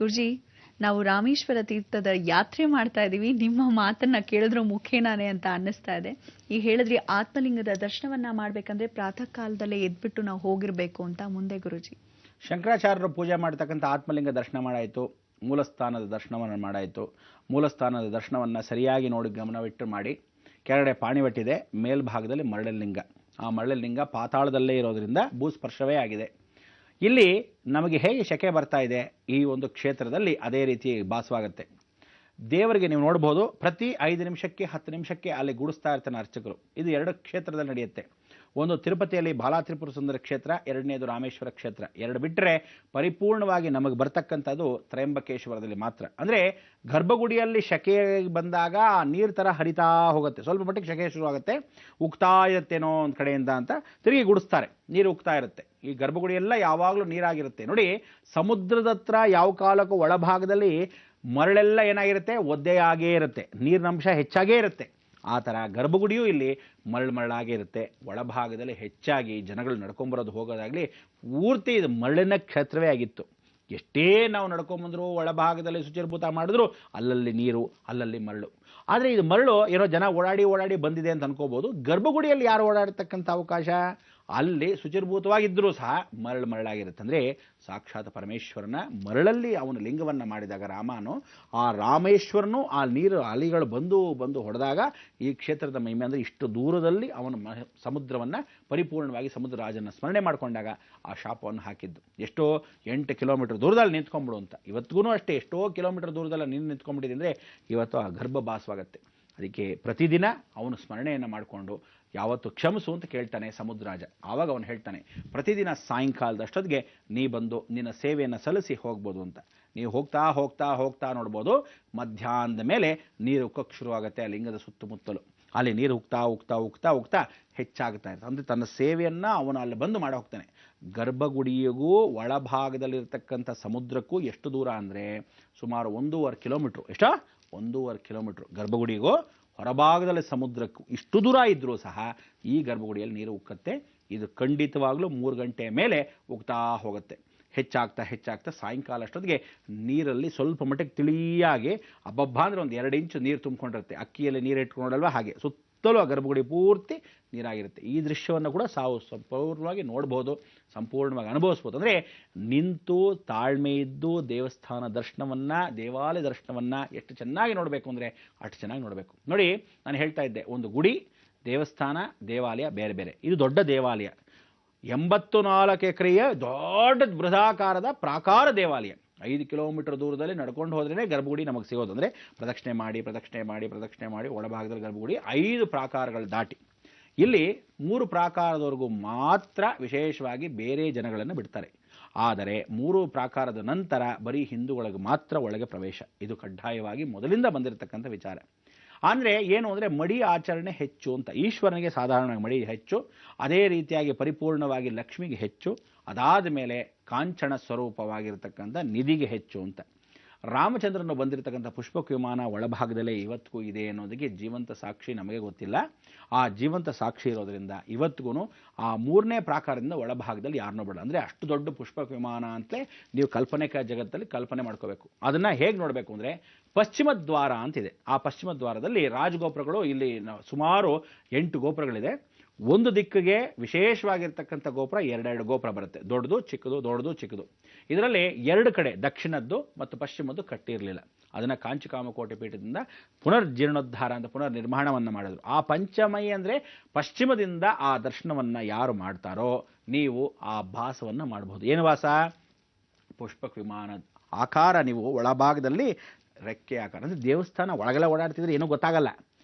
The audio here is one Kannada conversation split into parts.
ಗುರುಜಿ, ನಾವು ರಾಮೇಶ್ವರ ತೀರ್ಥದ ಯಾತ್ರೆ ಮಾಡ್ತಾ ಇದೀವಿ. ನಿಮ್ಮ ಮಾತನ್ನ ಕೇಳಿದ್ರು ಮುಖೇನಾನೆ ಅಂತ ಅನ್ನಿಸ್ತಾ ಇದೆ. ಈಗ ಹೇಳಿದ್ರಿ ಆತ್ಮಲಿಂಗದ ದರ್ಶನವನ್ನ ಮಾಡ್ಬೇಕಂದ್ರೆ ಪ್ರಾತಃ ಕಾಲದಲ್ಲೇ ಎದ್ಬಿಟ್ಟು ನಾವು ಹೋಗಿರ್ಬೇಕು ಅಂತ. ಮುಂದೆ ಗುರುಜಿ? ಶಂಕರಾಚಾರ್ಯರು ಪೂಜೆ ಮಾಡತಕ್ಕಂಥ ಆತ್ಮಲಿಂಗ ದರ್ಶನ ಮಾಡಾಯಿತು, ಮೂಲಸ್ಥಾನದ ದರ್ಶನವನ್ನು ಮಾಡಾಯಿತು. ಮೂಲಸ್ಥಾನದ ದರ್ಶನವನ್ನು ಸರಿಯಾಗಿ ನೋಡಿ ಗಮನವಿಟ್ಟು ಮಾಡಿ. ಕೆಳಗಡೆ ಪಾಣಿವಟ್ಟಿದೆ, ಮೇಲ್ಭಾಗದಲ್ಲಿ ಮರಳಲಿಂಗ. ಆ ಮರಳಲಿಂಗ ಪಾತಾಳದಲ್ಲೇ ಇರೋದ್ರಿಂದ ಭೂಸ್ಪರ್ಶವೇ ಆಗಿದೆ. ಇಲ್ಲಿ ನಮಗೆ ಹೇಗೆ ಶಕೆ ಬರ್ತಾ ಇದೆ ಈ ಒಂದು ಕ್ಷೇತ್ರದಲ್ಲಿ ಅದೇ ರೀತಿ ಭಾಸವಾಗುತ್ತೆ. ದೇವರಿಗೆ ನೀವು ನೋಡ್ಬೋದು, ಪ್ರತಿ 5 ನಿಮಿಷಕ್ಕೆ 10 ನಿಮಿಷಕ್ಕೆ ಅಲ್ಲಿ ಗುಡಿಸ್ತಾ ಇರ್ತಾನೆ ಅರ್ಚಕರು. ಇದು 2 ಕ್ಷೇತ್ರದಲ್ಲಿ ನಡೆಯುತ್ತೆ. ಒಂದು ತಿರುಪತಿಯಲ್ಲಿ ಬಾಲಾ ತ್ರಿಪುರ ಸುಂದರ ಕ್ಷೇತ್ರ, ಎರಡನೇದು ರಾಮೇಶ್ವರ ಕ್ಷೇತ್ರ. 2 ಬಿಟ್ಟರೆ ಪರಿಪೂರ್ಣವಾಗಿ ನಮಗೆ ಬರ್ತಕ್ಕಂಥದ್ದು ತ್ರಯಂಬಕೇಶ್ವರದಲ್ಲಿ ಮಾತ್ರ. ಅಂದರೆ ಗರ್ಭಗುಡಿಯಲ್ಲಿ ಶಕೆ ಬಂದಾಗ ನೀರು ಥರ ಹರಿತಾ ಹೋಗುತ್ತೆ, ಸ್ವಲ್ಪ ಮಟ್ಟಿಗೆ ಶಕೆ ಶುರುವಾಗುತ್ತೆ, ಉಗ್ತಾ ಇರುತ್ತೇನೋ ಒಂದು ಕಡೆಯಿಂದ ಅಂತ ತಿರುಗಿ ಗುಡಿಸ್ತಾರೆ, ನೀರು ಉಗ್ತಾ ಇರುತ್ತೆ. ಈ ಗರ್ಭಗುಡಿಯೆಲ್ಲ ಯಾವಾಗಲೂ ನೀರಾಗಿರುತ್ತೆ. ನೋಡಿ, ಸಮುದ್ರದ ಹತ್ರ ಯಾವ ಕಾಲಕ್ಕೂ ಒಳಭಾಗದಲ್ಲಿ ಮರಳೆಲ್ಲ ಏನಾಗಿರುತ್ತೆ, ಒದ್ದೆಯಾಗೇ ಇರುತ್ತೆ, ನೀರಿನಂಶ ಹೆಚ್ಚಾಗೇ ಇರುತ್ತೆ. ಆ ಥರ ಗರ್ಭಗುಡಿಯೂ ಇಲ್ಲಿ ಮರಳಾಗೇ ಇರುತ್ತೆ. ಒಳಭಾಗದಲ್ಲಿ ಹೆಚ್ಚಾಗಿ ಜನಗಳು ನಡ್ಕೊಂಬರೋದು ಹೋಗೋದಾಗಲಿ ಪೂರ್ತಿ ಇದು ಮರಳಿನ ಕ್ಷೇತ್ರವೇ ಆಗಿತ್ತು. ಎಷ್ಟೇ ನಾವು ನಡ್ಕೊಂಬಂದ್ರು, ಒಳಭಾಗದಲ್ಲಿ ಶುಚಿರ್ಭೂತ ಮಾಡಿದ್ರು, ಅಲ್ಲಲ್ಲಿ ನೀರು, ಅಲ್ಲಲ್ಲಿ ಮರಳು. ಆದರೆ ಇದು ಮರಳು ಏನೋ ಜನ ಓಡಾಡಿ ಬಂದಿದೆ ಅಂತ ಅನ್ಕೋಬೋದು. ಗರ್ಭಗುಡಿಯಲ್ಲಿ ಯಾರು ಓಡಾಡ್ತಕ್ಕಂಥ ಅವಕಾಶ? ಅಲ್ಲಿ ಶುಚಿರ್ಭೂತವಾಗಿದ್ದರೂ ಸಹ ಮರಳಾಗಿರುತ್ತೆ. ಅಂದರೆ ಸಾಕ್ಷಾತ್ ಪರಮೇಶ್ವರನ ಮರಳಲ್ಲಿ ಅವನು ಲಿಂಗವನ್ನು ಮಾಡಿದಾಗ ರಾಮನು, ಆ ರಾಮೇಶ್ವರನು ಆ ನೀರು ಅಲಿಗಳು ಬಂದು ಹೊಡೆದಾಗ ಈ ಕ್ಷೇತ್ರದ ಮಹಿಮೆ. ಅಂದರೆ ಇಷ್ಟು ದೂರದಲ್ಲಿ ಅವನು ಸಮುದ್ರವನ್ನು ಪರಿಪೂರ್ಣವಾಗಿ ಸಮುದ್ರ ರಾಜನ ಸ್ಮರಣೆ ಮಾಡಿಕೊಂಡಾಗ ಆ ಶಾಪವನ್ನು ಹಾಕಿದ್ದು. ಎಷ್ಟೋ 8 ಕಿಲೋಮೀಟರ್ ದೂರದಲ್ಲಿ ನಿಂತ್ಕೊಂಡ್ಬಿಡು ಅಂತ. ಇವತ್ತಿಗೂ ಅಷ್ಟೇ, ಎಷ್ಟೋ ಕಿಲೋಮೀಟರ್ ದೂರದಲ್ಲಿ ನೀನು ನಿಂತ್ಕೊಂಡ್ಬಿಟ್ಟಿದೆ ಅಂದರೆ ಇವತ್ತು ಆ ಗರ್ಭ ಭಾಸವಾಗುತ್ತೆ. ಅದಕ್ಕೆ ಪ್ರತಿದಿನ ಅವನು ಸ್ಮರಣೆಯನ್ನು ಮಾಡಿಕೊಂಡು ಯಾವತ್ತು ಕ್ಷಮಿಸು ಅಂತ ಕೇಳ್ತಾನೆ ಸಮುದ್ರರಾಜ. ಆವಾಗ ಅವನು ಹೇಳ್ತಾನೆ, ಪ್ರತಿದಿನ ಸಾಯಂಕಾಲದಷ್ಟೊತ್ತಿಗೆ ನೀ ಬಂದು ನಿನ್ನ ಸೇವೆಯನ್ನು ಸಲ್ಲಿಸಿ ಹೋಗ್ಬೋದು ಅಂತ. ನೀವು ಹೋಗ್ತಾ ನೋಡ್ಬೋದು, ಮಧ್ಯಾಹ್ನದ ಮೇಲೆ ನೀರು ಉಕ್ಕಕ್ಕೆ ಶುರುವಾಗುತ್ತೆ ಆ ಲಿಂಗದ ಸುತ್ತಮುತ್ತಲು. ಅಲ್ಲಿ ನೀರು ಉಕ್ತಾ ಹೆಚ್ಚಾಗ್ತಾ ಇರ್ತದೆ. ಅಂದರೆ ತನ್ನ ಸೇವೆಯನ್ನು ಅವನು ಅಲ್ಲಿ ಬಂದು ಮಾಡಿ ಹೋಗ್ತಾನೆ. ಗರ್ಭಗುಡಿಯಿಗೂ ಒಳಭಾಗದಲ್ಲಿರ್ತಕ್ಕಂಥ ಸಮುದ್ರಕ್ಕೂ ಎಷ್ಟು ದೂರ ಅಂದರೆ ಸುಮಾರು 1.5 ಕಿಲೋಮೀಟ್ರು. ಎಷ್ಟೋ 1.5 ಕಿಲೋಮೀಟ್ರು ಗರ್ಭಗುಡಿಗೂ ಹೊರಭಾಗದಲ್ಲಿ ಸಮುದ್ರಕ್ಕೂ ಇಷ್ಟು ದೂರ ಇದ್ದರೂ ಸಹ ಈ ಗರ್ಭಗುಡಿಯಲ್ಲಿ ನೀರು ಉಕ್ಕತ್ತೆ. ಇದು ಖಂಡಿತವಾಗ್ಲೂ 3 ಗಂಟೆ ಮೇಲೆ ಉಗ್ತಾ ಹೋಗುತ್ತೆ. ಹೆಚ್ಚಾಗ್ತಾ ಸಾಯಂಕಾಲ ಅಷ್ಟೊತ್ತಿಗೆ ನೀರಲ್ಲಿ ಸ್ವಲ್ಪ ಮಟ್ಟಿಗೆ ತಿಳಿಯಾಗಿ ಅಬ್ಬಬ್ಬ ಅಂದರೆ 1-2 ಇಂಚು ನೀರು ತುಂಬಿಕೊಂಡಿರುತ್ತೆ. ಅಕ್ಕಿಯಲ್ಲಿ ನೀರು ಇಟ್ಕೊಂಡಲ್ವ ಹಾಗೆ ಸುತ್ತಲೂ ಆ ಗರ್ಭಗುಡಿ ಪೂರ್ತಿ ನೀರಾಗಿರುತ್ತೆ. ಈ ದೃಶ್ಯವನ್ನು ಕೂಡ ಸಂಪೂರ್ಣವಾಗಿ ನೋಡ್ಬೋದು, ಸಂಪೂರ್ಣವಾಗಿ ಅನುಭವಿಸ್ಬೋದು. ಅಂದರೆ ನಿಂತು ತಾಳ್ಮೆ ಇದ್ದು ದೇವಸ್ಥಾನ ದರ್ಶನವನ್ನು, ದೇವಾಲಯ ದರ್ಶನವನ್ನು ಎಷ್ಟು ಚೆನ್ನಾಗಿ ನೋಡಬೇಕು ಅಂದರೆ ಅಷ್ಟು ಚೆನ್ನಾಗಿ ನೋಡಬೇಕು. ನೋಡಿ, ನಾನು ಹೇಳ್ತಾ ಇದ್ದೆ, ಒಂದು ಗುಡಿ, ದೇವಸ್ಥಾನ, ದೇವಾಲಯ ಬೇರೆ ಬೇರೆ. ಇದು ದೊಡ್ಡ ದೇವಾಲಯ, 84 ಎಕರೆಯ ದೊಡ್ಡ ಬೃಹದಾಕಾರದ ಪ್ರಾಕಾರ ದೇವಾಲಯ. 5 ಕಿಲೋಮೀಟರ್ ದೂರದಲ್ಲಿ ನಡ್ಕೊಂಡು ಹೋದ್ರೇ ಗರ್ಭಗುಡಿ ನಮಗೆ ಸಿಗೋದು. ಅಂದರೆ ಪ್ರದಕ್ಷಿಣೆ ಮಾಡಿ ಒಳಭಾಗದಲ್ಲಿ ಗರ್ಭಗುಡಿ 5 ಪ್ರಾಕಾರಗಳು ದಾಟಿ. ಇಲ್ಲಿ 3 ಪ್ರಾಕಾರದವರೆಗೂ ಮಾತ್ರ ವಿಶೇಷವಾಗಿ ಬೇರೆ ಜನಗಳನ್ನು ಬಿಡ್ತಾರೆ. ಆದರೆ 3 ಪ್ರಾಕಾರದ ನಂತರ ಬರೀ ಹಿಂದೂಗಳಿಗೆ ಮಾತ್ರ ಒಳಗೆ ಪ್ರವೇಶ. ಇದು ಕಡ್ಡಾಯವಾಗಿ ಮೊದಲಿಂದ ಬಂದಿರತಕ್ಕಂಥ ವಿಚಾರ. ಅಂದರೆ ಏನು ಅಂದರೆ ಮಡಿ ಆಚರಣೆ ಹೆಚ್ಚು ಅಂತ. ಈಶ್ವರನಿಗೆ ಸಾಧಾರಣವಾಗಿ ಮಡಿ ಹೆಚ್ಚು, ಅದೇ ರೀತಿಯಾಗಿ ಪರಿಪೂರ್ಣವಾಗಿ ಲಕ್ಷ್ಮಿಗೆ ಹೆಚ್ಚು, ಅದಾದ ಮೇಲೆ ಕಾಂಚನ ಸ್ವರೂಪವಾಗಿರ್ತಕ್ಕಂಥ ನಿಧಿಗೆ ಹೆಚ್ಚು ಅಂತ. ರಾಮಚಂದ್ರನು ಬಂದಿರತಕ್ಕಂಥ ಪುಷ್ಪಕ ವಿಮಾನ ಒಳಭಾಗದಲ್ಲೇ ಇವತ್ತಿಗೂ ಇದೆ ಅನ್ನೋದಕ್ಕೆ ಜೀವಂತ ಸಾಕ್ಷಿ ನಮಗೆ ಗೊತ್ತಿಲ್ಲ. ಆ ಜೀವಂತ ಸಾಕ್ಷಿ ಇರೋದರಿಂದ ಇವತ್ತಿಗೂ ಆ 3ನೇ ಪ್ರಾಕಾರದಿಂದ ಒಳಭಾಗದಲ್ಲಿ ಯಾರನ್ನೂ ಬೇಡ. ಅಂದರೆ ಅಷ್ಟು ದೊಡ್ಡ ಪುಷ್ಪಕ ವಿಮಾನ ಅಂತಲೇ ನೀವು ಕಲ್ಪನೆಕ ಜಗತ್ತಲ್ಲಿ ಕಲ್ಪನೆ ಮಾಡ್ಕೋಬೇಕು. ಅದನ್ನು ಹೇಗೆ ನೋಡಬೇಕು ಅಂದರೆ ಪಶ್ಚಿಮ ದ್ವಾರ ಅಂತಿದೆ. ಆ ಪಶ್ಚಿಮ ದ್ವಾರದಲ್ಲಿ ರಾಜಗೋಪುರಗಳು, ಇಲ್ಲಿ ಸುಮಾರು 8 ಗೋಪುರಗಳಿದೆ. ಒಂದು ದಿಕ್ಕಿಗೆ ವಿಶೇಷವಾಗಿರ್ತಕ್ಕಂಥ ಗೋಪುರ 2 ಗೋಪುರ ಬರುತ್ತೆ, ದೊಡ್ಡದು ಚಿಕ್ಕದು. ಇದರಲ್ಲಿ 2 ಕಡೆ ದಕ್ಷಿಣದ್ದು ಮತ್ತು ಪಶ್ಚಿಮದ್ದು ಕಟ್ಟಿರಲಿಲ್ಲ. ಅದನ್ನು ಕಾಂಚಿಕಾಮಕೋಟೆ ಪೀಠದಿಂದ ಪುನರ್ಜೀರ್ಣೋದ್ಧಾರ ಅಂತ ಪುನರ್ ನಿರ್ಮಾಣವನ್ನು ಮಾಡಿದ್ರು. ಆ ಪಂಚಮೈ ಅಂದರೆ ಪಶ್ಚಿಮದಿಂದ ಆ ದರ್ಶನವನ್ನು ಯಾರು ಮಾಡ್ತಾರೋ ನೀವು ಆ ಭಾಸವನ್ನು ಮಾಡಬಹುದು. ಏನು ಭಾಸ? ಪುಷ್ಪಕ ವಿಮಾನ ಆಕಾರ. ನೀವು ಒಳಭಾಗದಲ್ಲಿ ರೆಕ್ಕೆ ಆಕಾರ, ಅಂದರೆ ದೇವಸ್ಥಾನ ಒಳಗೆಲ್ಲ ಓಡಾಡ್ತಿದ್ರೆ ಏನೂ ಗೊತ್ತಾಗಲ್ಲ.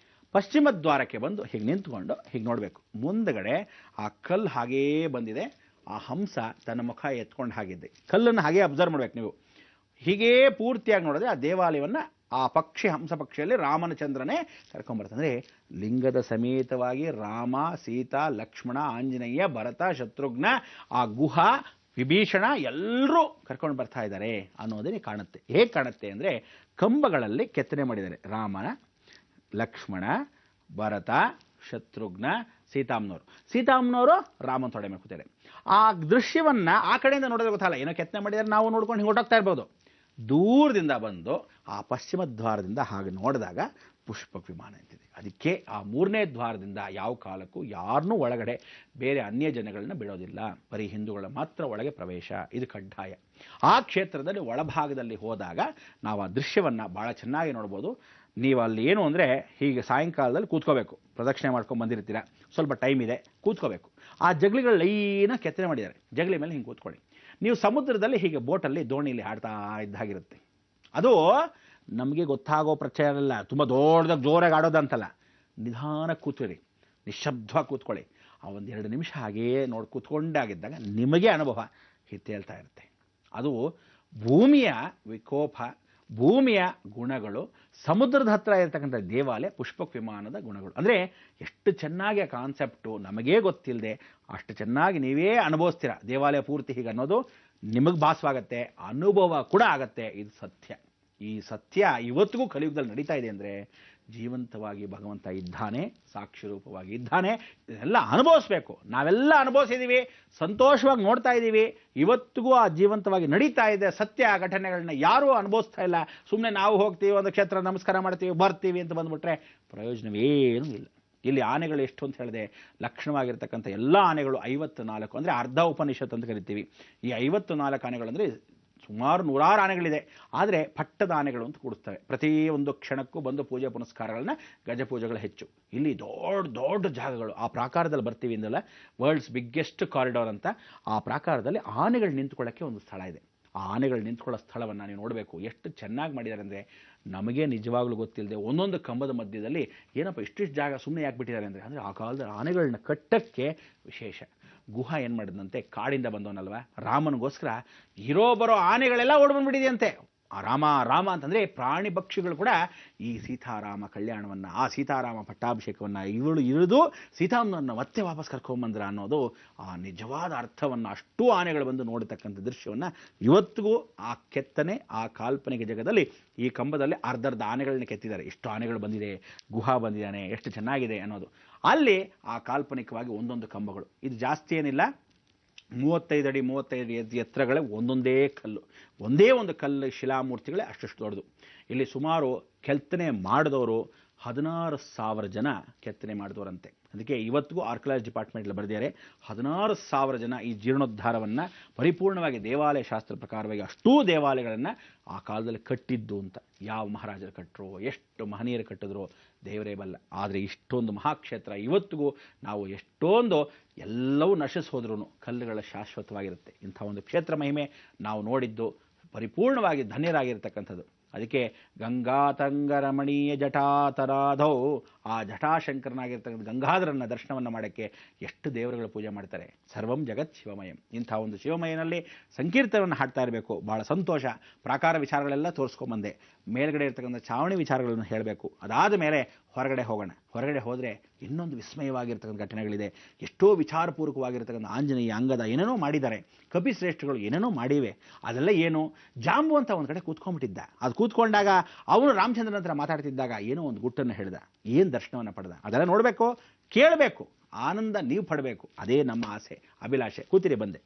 ಪಶ್ಚಿಮ ದ್ವಾರಕ್ಕೆ ಬಂದು ಹೀಗೆ ನಿಂತ್ಕೊಂಡು ಹೀಗೆ ನೋಡಬೇಕು. ಮುಂದಗಡೆ ಆ ಕಲ್ಲು ಹಾಗೇ ಬಂದಿದೆ, ಆ ಹಂಸ ತನ್ನ ಮುಖ ಎತ್ಕೊಂಡು ಹಾಗಿದೆ. ಕಲ್ಲನ್ನು ಹಾಗೇ ಅಬ್ಸರ್ವ್ ಮಾಡಬೇಕು ನೀವು. ಹೀಗೇ ಪೂರ್ತಿಯಾಗಿ ನೋಡಿದ್ರೆ ಆ ದೇವಾಲಯವನ್ನು ಆ ಪಕ್ಷಿ, ಹಂಸ ಪಕ್ಷಿಯಲ್ಲಿ ರಾಮನ ಚಂದ್ರನೇ ಕರ್ಕೊಂಡ್ಬರ್ತದೆ. ಅಂದರೆ ಲಿಂಗದ ಸಮೇತವಾಗಿ ರಾಮ, ಸೀತಾ, ಲಕ್ಷ್ಮಣ, ಆಂಜನೇಯ, ಭರತ, ಶತ್ರುಘ್ನ, ಆ ಗುಹ, ವಿಭೀಷಣ ಎಲ್ಲರೂ ಕರ್ಕೊಂಡು ಬರ್ತಾ ಇದ್ದಾರೆ ಅನ್ನೋದೇ ಕಾಣುತ್ತೆ. ಹೇಗೆ ಕಾಣುತ್ತೆ ಅಂದರೆ ಕಂಬಗಳಲ್ಲಿ ಕೆತ್ತನೆ ಮಾಡಿದ್ದಾರೆ. ರಾಮನ, ಲಕ್ಷ್ಮಣ, ಭರತ, ಶತ್ರುಘ್ನ, ಸೀತಾಮ್ನವರು ರಾಮನ ತೊಡೆ ಮೇಲೆ ಕೂತಿದ್ದಾರೆ. ಆ ದೃಶ್ಯವನ್ನು ಆ ಕಡೆಯಿಂದ ನೋಡಿದ್ರೆ ಗೊತ್ತಲ್ಲ, ಏನೋ ಕೆತ್ತನೆ ಮಾಡಿದರೆ ನಾವು ನೋಡ್ಕೊಂಡು ಹಿಂಗೆ ಹೊಟ್ಟೋಗ್ತಾ ಇರ್ಬೋದು. ದೂರದಿಂದ ಬಂದು ಆ ಪಶ್ಚಿಮ ದ್ವಾರದಿಂದ ಹಾಗೆ ನೋಡಿದಾಗ ಪುಷ್ಪಕ ವಿಮಾನ ಅಂತಿದೆ. ಅದಕ್ಕೆ ಆ 3ನೇ ದ್ವಾರದಿಂದ ಯಾವ ಕಾಲಕ್ಕೂ ಯಾರನ್ನೂ ಒಳಗಡೆ ಬೇರೆ ಅನ್ಯ ಜನಗಳನ್ನ ಬಿಡೋದಿಲ್ಲ, ಬರೀ ಹಿಂದೂಗಳ ಮಾತ್ರ ಒಳಗೆ ಪ್ರವೇಶ, ಇದು ಕಡ್ಡಾಯ. ಆ ಕ್ಷೇತ್ರದಲ್ಲಿ ಒಳಭಾಗದಲ್ಲಿ ಹೋದಾಗ ನಾವು ಆ ದೃಶ್ಯವನ್ನು ಭಾಳ ಚೆನ್ನಾಗಿ ನೋಡ್ಬೋದು. ನೀವು ಅಲ್ಲಿ ಏನು ಅಂದರೆ ಹೀಗೆ ಸಾಯಂಕಾಲದಲ್ಲಿ ಕೂತ್ಕೋಬೇಕು, ಪ್ರದಕ್ಷಿಣೆ ಮಾಡ್ಕೊಂಡು ಬಂದಿರ್ತೀರ, ಸ್ವಲ್ಪ ಟೈಮ್ ಇದೆ, ಕೂತ್ಕೋಬೇಕು. ಆ ಜಗಳಿಗಳು ಲೈನಾಗಿ ಕೆತ್ತನೆ ಮಾಡಿದ್ದಾರೆ, ಜಗಲಿ ಮೇಲೆ ಹಿಂಗೆ ಕೂತ್ಕೊಳ್ಳಿ. ನೀವು ಸಮುದ್ರದಲ್ಲಿ ಹೀಗೆ ಬೋಟಲ್ಲಿ ದೋಣಿಲಿ ಆಡ್ತಾ ಇದ್ದಾಗಿರುತ್ತೆ. ಅದು ನಮಗೆ ಗೊತ್ತಾಗೋ ಪ್ರಚಾರ ಇಲ್ಲ, ತುಂಬ ದೊಡ್ಡದಾಗಿ ಜೋರಾಗಿ ಆಡೋದಂತಲ್ಲ, ನಿಧಾನಕ್ಕೆ ಕೂತ್ಕೊಳ್ಳಿ, ನಿಶಬ್ದವಾಗಿ ಕೂತ್ಕೊಳ್ಳಿ. ಆ 1-2 ನಿಮಿಷ ಹಾಗೇ ನೋಡಿ ಕೂತ್ಕೊಂಡಾಗಿದ್ದಾಗ ನಿಮಗೆ ಅನುಭವ ತೇಲ್ತಾ ಇರುತ್ತೆ. ಅದು ಭೂಮಿಯ ವಿಕೋಪ, ಭೂಮಿಯ ಗುಣಗಳು, ಸಮುದ್ರದ ಹತ್ರ ಇರತಕ್ಕಂಥ ದೇವಾಲಯ ಪುಷ್ಪಕ ವಿಮಾನದ ಗುಣಗಳು. ಅಂದರೆ ಎಷ್ಟು ಚೆನ್ನಾಗಿ ಆ ಕಾನ್ಸೆಪ್ಟು ನಮಗೇ ಗೊತ್ತಿಲ್ಲದೆ ಅಷ್ಟು ಚೆನ್ನಾಗಿ ನೀವೇ ಅನುಭವಿಸ್ತೀರ. ದೇವಾಲಯ ಪೂರ್ತಿ ಹೀಗೆ ಅನ್ನೋದು ನಿಮಗೆ ಭಾಸವಾಗತ್ತೆ, ಅನುಭವ ಕೂಡ ಆಗತ್ತೆ. ಇದು ಸತ್ಯ. ಈ ಸತ್ಯ ಇವತ್ತಿಗೂ ಕಲಿಯುಗದಲ್ಲಿ ನಡೀತಾ ಇದೆ. ಅಂದರೆ ಜೀವಂತವಾಗಿ ಭಗವಂತ ಇದ್ದಾನೆ, ಸಾಕ್ಷಿ ರೂಪವಾಗಿ ಇದ್ದಾನೆ. ಇದೆಲ್ಲ ಅನುಭವಿಸ್ಬೇಕು. ನಾವೆಲ್ಲ ಅನುಭವಿಸಿದ್ದೀವಿ, ಸಂತೋಷವಾಗಿ ನೋಡ್ತಾ ಇದ್ದೀವಿ. ಇವತ್ತಿಗೂ ಆ ಜೀವಂತವಾಗಿ ನಡೀತಾ ಇದೆ ಸತ್ಯ ಘಟನೆಗಳನ್ನ ಯಾರೂ ಅನುಭವಿಸ್ತಾ ಇಲ್ಲ. ಸುಮ್ಮನೆ ನಾವು ಹೋಗ್ತೀವಿ, ಒಂದು ಕ್ಷೇತ್ರ ನಮಸ್ಕಾರ ಮಾಡ್ತೀವಿ, ಬರ್ತೀವಿ ಅಂತ ಬಂದುಬಿಟ್ರೆ ಪ್ರಯೋಜನವೇನೂ ಇಲ್ಲ. ಇಲ್ಲಿ ಆನೆಗಳು ಎಷ್ಟು ಅಂತ ಹೇಳಿದೆ, ಲಕ್ಷಣವಾಗಿರ್ತಕ್ಕಂಥ ಎಲ್ಲ ಆನೆಗಳು 54, ಅಂದರೆ ಅರ್ಧ ಉಪನಿಷತ್ ಅಂತ ಕರಿತೀವಿ. ಈ 54 ಆನೆಗಳು ಅಂದರೆ ಸುಮಾರು 100 ಆನೆಗಳಿದೆ. ಆದರೆ ಪಟ್ಟದ ಆನೆಗಳು ಅಂತ ಕೂಡಿಸ್ತವೆ. ಪ್ರತಿ ಒಂದು ಕ್ಷಣಕ್ಕೂ ಬಂದು ಪೂಜೆ ಪುನಸ್ಕಾರಗಳನ್ನ, ಗಜಪೂಜೆಗಳು ಹೆಚ್ಚು. ಇಲ್ಲಿ ದೊಡ್ಡ ದೊಡ್ಡ ಜಾಗಗಳು, ಆ ಪ್ರಾಕಾರದಲ್ಲಿ ಬರ್ತೀವಿ ಇಂದಲ್ಲ, ವರ್ಲ್ಡ್ಸ್ ಬಿಗ್ಗೆಸ್ಟ್ ಕಾರಿಡಾರ್ ಅಂತ, ಆ ಪ್ರಾಕಾರದಲ್ಲಿ ಆನೆಗಳು ನಿಂತ್ಕೊಳ್ಳೋಕ್ಕೆ ಒಂದು ಸ್ಥಳ ಇದೆ. ಆ ಆನೆಗಳು ನಿಂತ್ಕೊಳ್ಳೋ ಸ್ಥಳವನ್ನು ನೀವು ನೋಡಬೇಕು. ಎಷ್ಟು ಚೆನ್ನಾಗಿ ಮಾಡಿದ್ದಾರೆ ಅಂದರೆ ನಮಗೆ ನಿಜವಾಗ್ಲೂ ಗೊತ್ತಿಲ್ಲದೆ ಒಂದೊಂದು ಕಂಬದ ಮಧ್ಯದಲ್ಲಿ ಏನಪ್ಪ ಇಷ್ಟಿಷ್ಟು ಜಾಗ ಸುಮ್ಮನೆ ಯಾಕೆ ಬಿಟ್ಟಿದ್ದಾರೆ ಅಂದರೆ ಆ ಕಾಲದಲ್ಲಿ ಆನೆಗಳನ್ನ ಕಟ್ಟಕ್ಕೆ ವಿಶೇಷ. ಗುಹ ಏನು ಮಾಡಿದಂತೆ, ಕಾಡಿಂದ ಬಂದವನಲ್ವ, ರಾಮನಿಗೋಸ್ಕರ ಇರೋ ಬರೋ ಆನೆಗಳೆಲ್ಲ ಓಡ್ಬಂದ್ಬಿಟ್ಟಿದೆಯಂತೆ. ಆ ರಾಮ ರಾಮ ಅಂತಂದರೆ ಪ್ರಾಣಿ ಪಕ್ಷಿಗಳು ಕೂಡ ಈ ಸೀತಾರಾಮ ಕಲ್ಯಾಣವನ್ನು, ಆ ಸೀತಾರಾಮ ಪಟ್ಟಾಭಿಷೇಕವನ್ನು ಇವಳು ಇಳಿದು ಸೀತಾಮ್ಮನನ್ನು ಮತ್ತೆ ವಾಪಸ್ ಕರ್ಕೊಂಬಂದ್ರ ಅನ್ನೋದು ಆ ನಿಜವಾದ ಅರ್ಥವನ್ನು ಅಷ್ಟೂ ಆನೆಗಳು ಬಂದು ನೋಡತಕ್ಕಂಥ ದೃಶ್ಯವನ್ನು ಇವತ್ತಿಗೂ ಆ ಕೆತ್ತನೆ, ಆ ಕಾಲ್ಪನಿಕ ಜಗದಲ್ಲಿ ಈ ಕಂಬದಲ್ಲಿ ಅರ್ಧರ್ಧ ಆನೆಗಳನ್ನ ಕೆತ್ತಿದ್ದಾರೆ. ಎಷ್ಟು ಆನೆಗಳು ಬಂದಿದೆ, ಗುಹಾ ಬಂದಿದ್ದಾನೆ, ಎಷ್ಟು ಚೆನ್ನಾಗಿದೆ ಅನ್ನೋದು. ಅಲ್ಲಿ ಆ ಕಾಲ್ಪನಿಕವಾಗಿ ಒಂದೊಂದು ಕಂಬಗಳು, ಇದು ಜಾಸ್ತಿ ಏನಿಲ್ಲ, 35 ಅಡಿ 35 ಎತ್ತರಗಳೇ ಒಂದೊಂದೇ ಕಲ್ಲು, ಒಂದೇ ಒಂದು ಕಲ್ಲು ಶಿಲಾಮೂರ್ತಿಗಳೇ ಅಷ್ಟು ದೊಡ್ಡದು. ಇಲ್ಲಿ ಸುಮಾರು ಕೆತ್ತನೆ ಮಾಡಿದವರು 16,000 ಜನ ಕೆತ್ತನೆ ಮಾಡಿದವರಂತೆ. ಅದಕ್ಕೆ ಇವತ್ತಿಗೂ ಆರ್ಕಿಯಾಲಜಿ ಡಿಪಾರ್ಟ್ಮೆಂಟ್ಲಿ ಬರೆದಿದ್ದಾರೆ, 16,000 ಜನ ಈ ಜೀರ್ಣೋದ್ಧಾರವನ್ನು ಪರಿಪೂರ್ಣವಾಗಿ ದೇವಾಲಯ ಶಾಸ್ತ್ರ ಪ್ರಕಾರವಾಗಿ ಅಷ್ಟೂ ದೇವಾಲಯಗಳನ್ನು ಆ ಕಾಲದಲ್ಲಿ ಕಟ್ಟಿದ್ದು ಅಂತ. ಯಾವ ಮಹಾರಾಜರು ಕಟ್ಟರು, ಎಷ್ಟು ಮಹನೀಯರು ಕಟ್ಟಿದ್ರು ದೇವರೇ ಬಲ್ಲ. ಆದರೆ ಇಷ್ಟೊಂದು ಮಹಾಕ್ಷೇತ್ರ ಇವತ್ತಿಗೂ ನಾವು ಎಷ್ಟೊಂದು ಎಲ್ಲವೂ ನಶಿಸಿ ಹೋದ್ರೂ ಕಲ್ಲುಗಳ ಶಾಶ್ವತವಾಗಿರುತ್ತೆ. ಇಂಥ ಒಂದು ಕ್ಷೇತ್ರ ಮಹಿಮೆ ನಾವು ನೋಡಿದ್ದು ಪರಿಪೂರ್ಣವಾಗಿ ಧನ್ಯರಾಗಿರ್ತಕ್ಕಂಥದ್ದು. ಅದಕ್ಕೆ ಗಂಗಾತರಂಗ ರಮಣೀಯ ಜಟಾತರಾಧೌ, ಆ ಜಟಾಶಂಕರನಾಗಿರ್ತಕ್ಕಂಥ ಗಂಗಾಧರನ ದರ್ಶನವನ್ನು ಮಾಡೋಕ್ಕೆ ಎಷ್ಟು ದೇವರುಗಳ ಪೂಜೆ ಮಾಡ್ತಾರೆ. ಸರ್ವಂ ಜಗತ್ ಶಿವಮಯಂ. ಇಂಥ ಒಂದು ಶಿವಮಯನಲ್ಲಿ ಸಂಕೀರ್ತನವನ್ನು ಹಾಡ್ತಾ ಇರಬೇಕು. ಭಾಳ ಸಂತೋಷ. ಪ್ರಾಕಾರ ವಿಚಾರಗಳೆಲ್ಲ ತೋರಿಸ್ಕೊಂಬಂದೆ. ಮೇಲ್ಗಡೆ ಇರ್ತಕ್ಕಂಥ ಚಾವಣಿ ವಿಚಾರಗಳನ್ನು ಹೇಳಬೇಕು. ಅದಾದ ಮೇಲೆ ಹೊರಗಡೆ ಹೋಗೋಣ. ಹೊರಗಡೆ ಹೋದರೆ ಇನ್ನೊಂದು ವಿಸ್ಮಯವಾಗಿರ್ತಕ್ಕಂಥ ಘಟನೆಗಳಿದೆ. ಎಷ್ಟೋ ವಿಚಾರಪೂರ್ವಕವಾಗಿರ್ತಕ್ಕಂಥ ಆಂಜನೇಯ, ಅಂಗದ ಏನೇನೋ ಮಾಡಿದ್ದಾರೆ. ಕಪಿಶ್ರೇಷ್ಠಗಳು ಏನೇನೋ ಮಾಡಿವೆ. ಅದೆಲ್ಲ ಏನು, ಜಾಂಬು ಅಂತ ಒಂದು ಕಡೆ ಕೂತ್ಕೊಂಡ್ಬಿಟ್ಟಿದ್ದ. ಅದು ಕೂತ್ಕೊಂಡಾಗ ಅವನು ರಾಮಚಂದ್ರನ ಹತ್ರ ಮಾತಾಡ್ತಿದ್ದಾಗ ಏನೋ ಒಂದು ಗುಟ್ಟನ್ನು ಹೇಳಿದ. ಏನು ದರ್ಶನವನ್ನು ಪಡೆದ, ಅದೆಲ್ಲ ನೋಡಬೇಕು, ಕೇಳಬೇಕು, ಆನಂದ ನೀವು ಪಡಬೇಕು. ಅದೇ ನಮ್ಮ ಆಸೆ, ಅಭಿಲಾಷೆ. ಕೂತಿರಿ ಬಂದೆ.